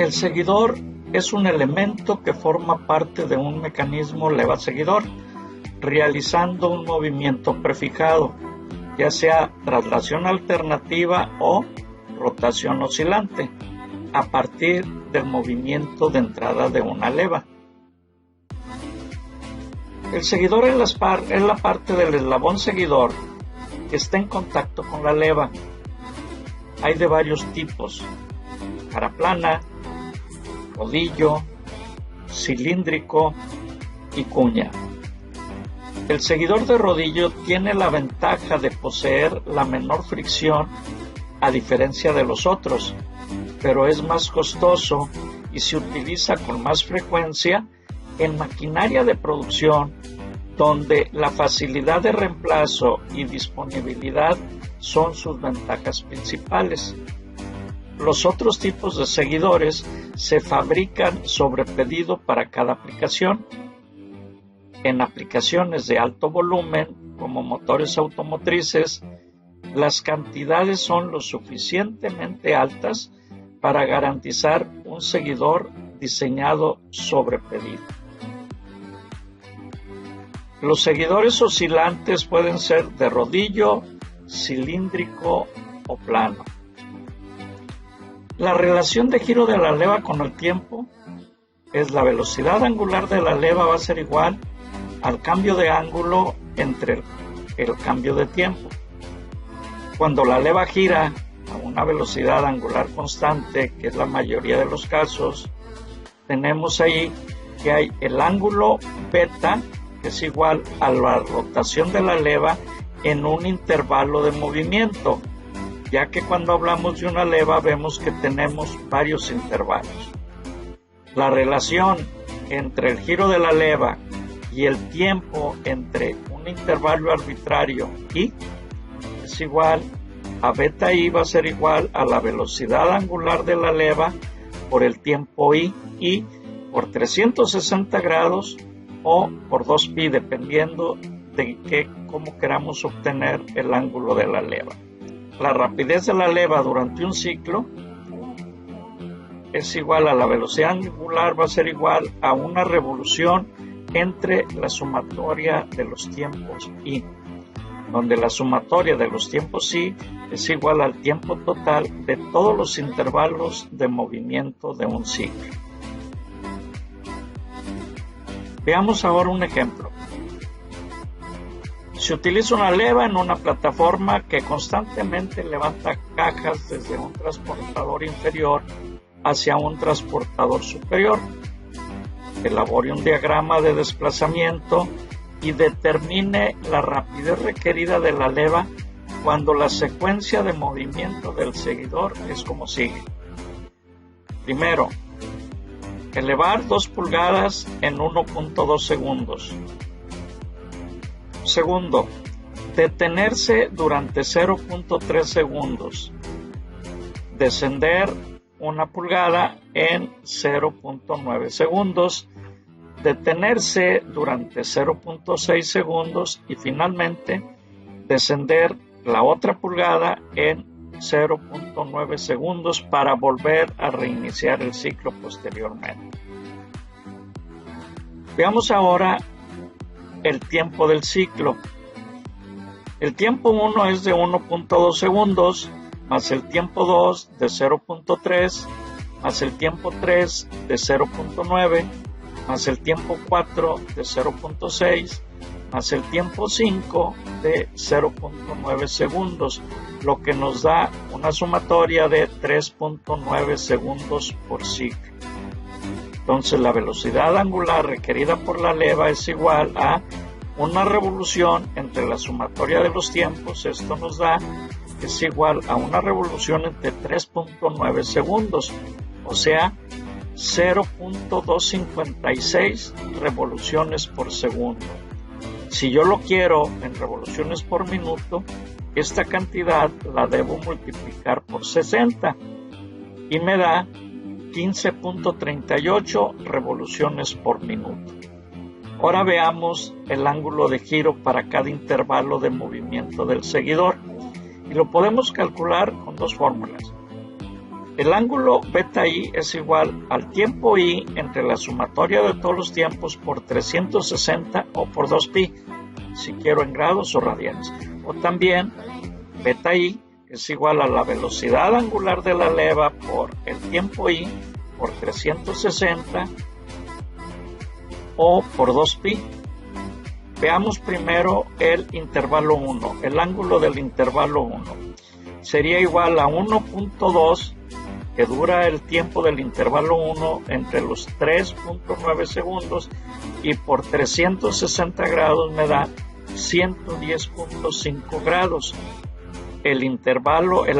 El seguidor es un elemento que forma parte de un mecanismo leva-seguidor, realizando un movimiento prefijado, ya sea traslación alternativa o rotación oscilante, a partir del movimiento de entrada de una leva. El seguidor es la parte del eslabón seguidor que está en contacto con la leva. Hay de varios tipos: cara plana, rodillo, cilíndrico y cuña. El seguidor de rodillo tiene la ventaja de poseer la menor fricción a diferencia de los otros, pero es más costoso y se utiliza con más frecuencia en maquinaria de producción, donde la facilidad de reemplazo y disponibilidad son sus ventajas principales. Los otros tipos de seguidores se fabrican sobre pedido para cada aplicación. En aplicaciones de alto volumen, como motores automotrices, las cantidades son lo suficientemente altas para garantizar un seguidor diseñado sobre pedido. Los seguidores oscilantes pueden ser de rodillo, cilíndrico o plano. La relación de giro de la leva con el tiempo es la velocidad angular de la leva va a ser igual al cambio de ángulo entre el cambio de tiempo. Cuando la leva gira a una velocidad angular constante, que es la mayoría de los casos, tenemos ahí que hay el ángulo beta, que es igual a la rotación de la leva en un intervalo de movimiento, ya que cuando hablamos de una leva vemos que tenemos varios intervalos. La relación entre el giro de la leva y el tiempo entre un intervalo arbitrario i es igual a beta i, va a ser igual a la velocidad angular de la leva por el tiempo i por 360 grados o por 2pi, dependiendo de cómo queramos obtener el ángulo de la leva. La rapidez de la leva durante un ciclo es igual a la velocidad angular, va a ser igual a una revolución entre la sumatoria de los tiempos i, donde la sumatoria de los tiempos i es igual al tiempo total de todos los intervalos de movimiento de un ciclo. Veamos ahora un ejemplo. Se utiliza una leva en una plataforma que constantemente levanta cajas desde un transportador inferior hacia un transportador superior. Elabore un diagrama de desplazamiento y determine la rapidez requerida de la leva cuando la secuencia de movimiento del seguidor es como sigue. Primero, elevar 2 pulgadas en 1.2 segundos. Segundo, detenerse durante 0.3 segundos. Descender 1 pulgada en 0.9 segundos. Detenerse durante 0.6 segundos y finalmente descender la otra pulgada en 0.9 segundos para volver a reiniciar el ciclo posteriormente. Veamos ahora el tiempo del ciclo. El tiempo 1 es de 1.2 segundos, más el tiempo 2 de 0.3, más el tiempo 3 de 0.9, más el tiempo 4 de 0.6, más el tiempo 5 de 0.9 segundos, lo que nos da una sumatoria de 3.9 segundos por ciclo. Entonces la velocidad angular requerida por la leva es igual a una revolución entre la sumatoria de los tiempos. Esto nos da que es igual a una revolución entre 3.9 segundos, o sea 0.256 revoluciones por segundo. Si yo lo quiero en revoluciones por minuto, esta cantidad la debo multiplicar por 60 y me da 15.38 revoluciones por minuto. Ahora veamos el ángulo de giro para cada intervalo de movimiento del seguidor y lo podemos calcular con dos fórmulas. El ángulo beta i es igual al tiempo i entre la sumatoria de todos los tiempos por 360 o por 2pi, si quiero en grados o radianes. O también beta i es igual a la velocidad angular de la leva por el tiempo i por 360 o por 2pi. Veamos primero el intervalo 1. El ángulo del intervalo 1 sería igual a 1.2, que dura el tiempo del intervalo 1 entre los 3.9 segundos, y por 360 grados me da 110.5 grados. El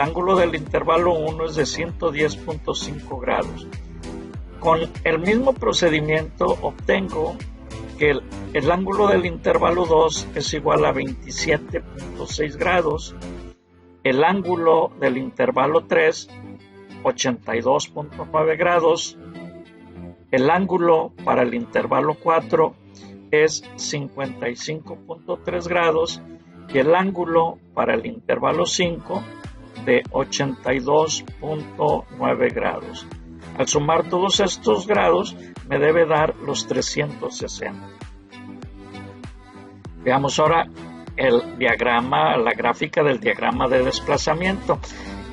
ángulo del intervalo 1 es de 110.5 grados. Con el mismo procedimiento obtengo que el ángulo del intervalo 2 es igual a 27.6 grados, el ángulo del intervalo 3 82.9 grados, el ángulo para el intervalo 4 es 55.3 grados y el ángulo para el intervalo 5 de 82.9 grados. Al sumar todos estos grados me debe dar los 360. Veamos ahora el diagrama, la gráfica del diagrama de desplazamiento.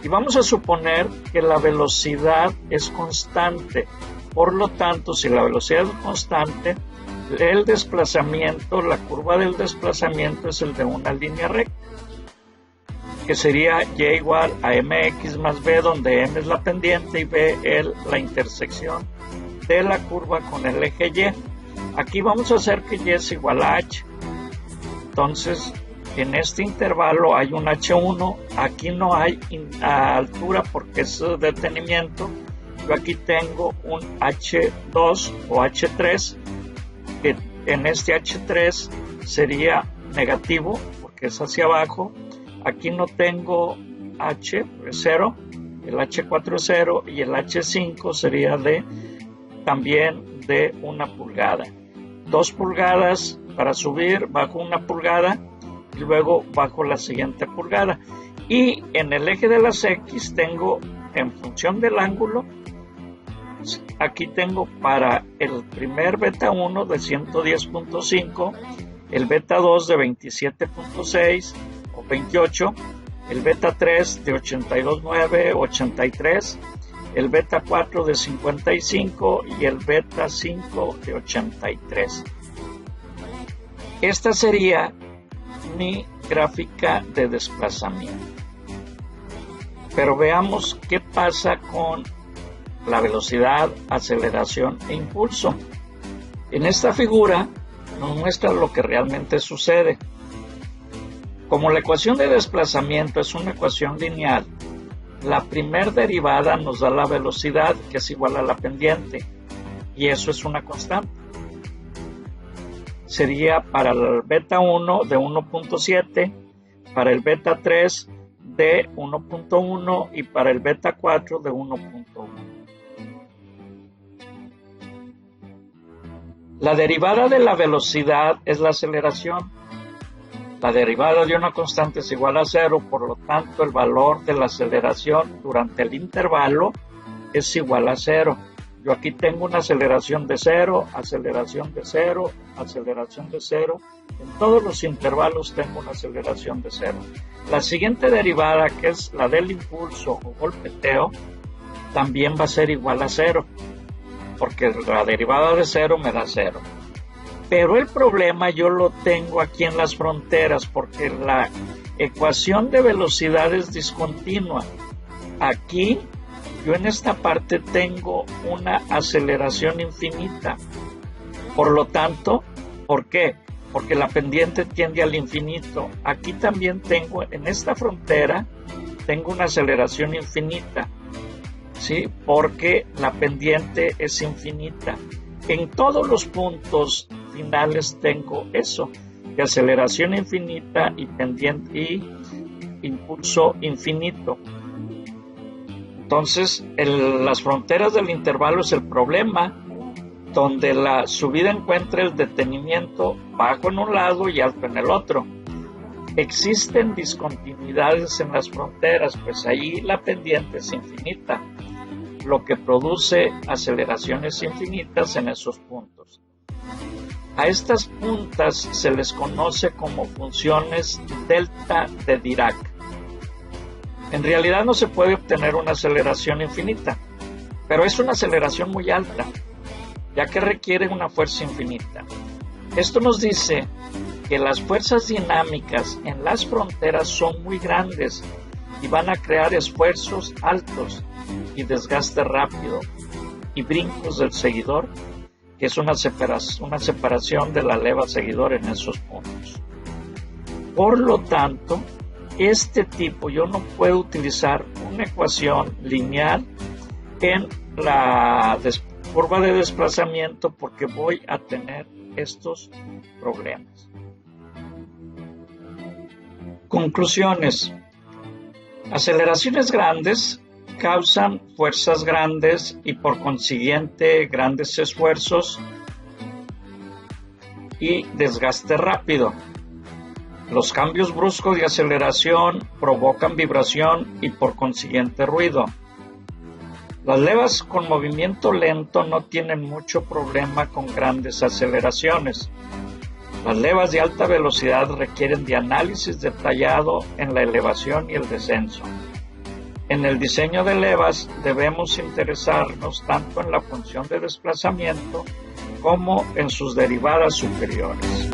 Y vamos a suponer que la velocidad es constante. Por lo tanto, si la velocidad es constante, el desplazamiento, la curva del desplazamiento es el de una línea recta, que sería y igual a mx más b, donde m es la pendiente y b es la intersección de la curva con el eje y. Aquí vamos a hacer que y es igual a h. Entonces, en este intervalo hay un h1, aquí no hay altura porque es detenimiento. Yo aquí tengo un h2 o h3, que en este h3 sería negativo porque es hacia abajo. Aquí no tengo h, es 0, el h4 es 0 y el h5 sería también de 1 pulgada. 2 pulgadas para subir, bajo 1 pulgada y luego bajo la siguiente pulgada. Y en el eje de las X tengo, en función del ángulo, aquí tengo para el primer beta 1 de 110.5, el beta 2 de 27.6 o 28, el beta 3 de 82.9, 83, el beta 4 de 55 y el beta 5 de 83. Esta sería mi gráfica de desplazamiento. Pero veamos qué pasa con la velocidad, aceleración e impulso. En esta figura nos muestra lo que realmente sucede. Como la ecuación de desplazamiento es una ecuación lineal, la primer derivada nos da la velocidad, que es igual a la pendiente, y eso es una constante. Sería para el beta 1 de 1.7, para el beta 3 de 1.1 y para el beta 4 de 1.1. La derivada de la velocidad es la aceleración. La derivada de una constante es igual a 0, por lo tanto el valor de la aceleración durante el intervalo es igual a 0. Yo aquí tengo una aceleración de 0, aceleración de 0, aceleración de 0. En todos los intervalos tengo una aceleración de 0. La siguiente derivada, que es la del impulso o golpeteo, también va a ser igual a 0, porque la derivada de 0 me da 0. Pero el problema yo lo tengo aquí en las fronteras, porque la ecuación de velocidad es discontinua. Aquí yo en esta parte tengo una aceleración infinita. Por lo tanto, ¿por qué? Porque la pendiente tiende al infinito. Aquí también tengo, en esta frontera, tengo una aceleración infinita, ¿sí? Porque la pendiente es infinita. En todos los puntos finales tengo eso, de aceleración infinita y pendiente y impulso infinito. Entonces, las fronteras del intervalo es el problema, donde la subida encuentra el detenimiento bajo en un lado y alto en el otro. Existen discontinuidades en las fronteras, pues ahí la pendiente es infinita. lo que produce aceleraciones infinitas en esos puntos. A estas puntas se les conoce como funciones delta de Dirac. En realidad no se puede obtener una aceleración infinita, pero es una aceleración muy alta, ya que requiere una fuerza infinita. Esto nos dice que las fuerzas dinámicas en las fronteras son muy grandes y van a crear esfuerzos altos y desgaste rápido y brincos del seguidor, que es una separación de la leva seguidor en esos puntos. Por lo tanto, este tipo yo no puedo utilizar una ecuación lineal en la curva de desplazamiento porque voy a tener estos problemas. Conclusiones. Aceleraciones grandes causan fuerzas grandes y por consiguiente grandes esfuerzos y desgaste rápido. Los cambios bruscos de aceleración provocan vibración y por consiguiente ruido. Las levas con movimiento lento no tienen mucho problema con grandes aceleraciones. Las levas de alta velocidad requieren de análisis detallado en la elevación y el descenso. En el diseño de levas debemos interesarnos tanto en la función de desplazamiento como en sus derivadas superiores.